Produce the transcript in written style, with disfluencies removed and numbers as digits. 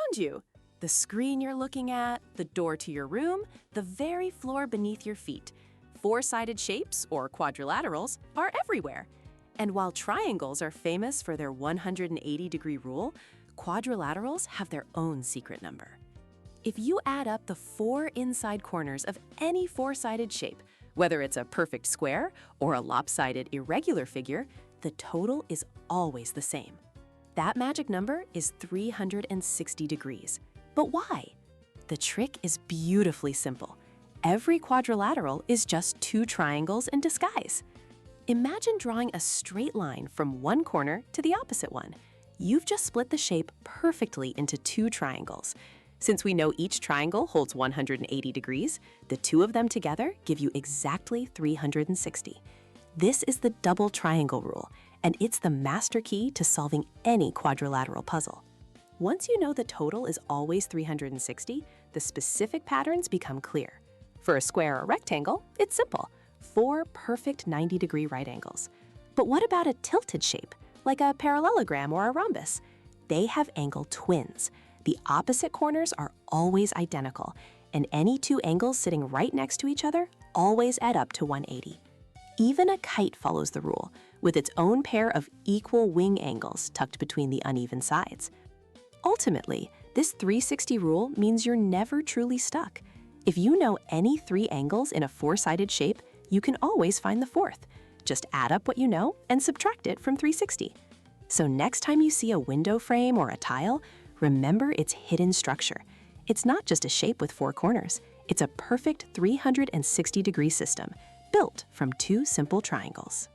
around you. The screen you're looking at, the door to your room, the very floor beneath your feet. Four-sided shapes, or quadrilaterals, are everywhere. And while triangles are famous for their 180-degree rule, quadrilaterals have their own secret number. If you add up the four inside corners of any four-sided shape, whether it's a perfect square or a lopsided irregular figure, the total is always the same. That magic number is 360 degrees. But why? The trick is beautifully simple. Every quadrilateral is just two triangles in disguise. Imagine drawing a straight line from one corner to the opposite one. You've just split the shape perfectly into two triangles. Since we know each triangle holds 180 degrees, the two of them together give you exactly 360. This is the double triangle rule, and it's the master key to solving any quadrilateral puzzle. Once you know the total is always 360, the specific patterns become clear. For a square or rectangle, it's simple. Four perfect 90-degree right angles. But what about a tilted shape, like a parallelogram or a rhombus? They have angle twins. The opposite corners are always identical, and any two angles sitting right next to each other always add up to 180. Even a kite follows the rule, with its own pair of equal wing angles tucked between the uneven sides. Ultimately, this 360 rule means you're never truly stuck. If you know any three angles in a four-sided shape, you can always find the fourth. Just add up what you know and subtract it from 360. So next time you see a window frame or a tile, remember its hidden structure. It's not just a shape with four corners. It's a perfect 360-degree system built from two simple triangles.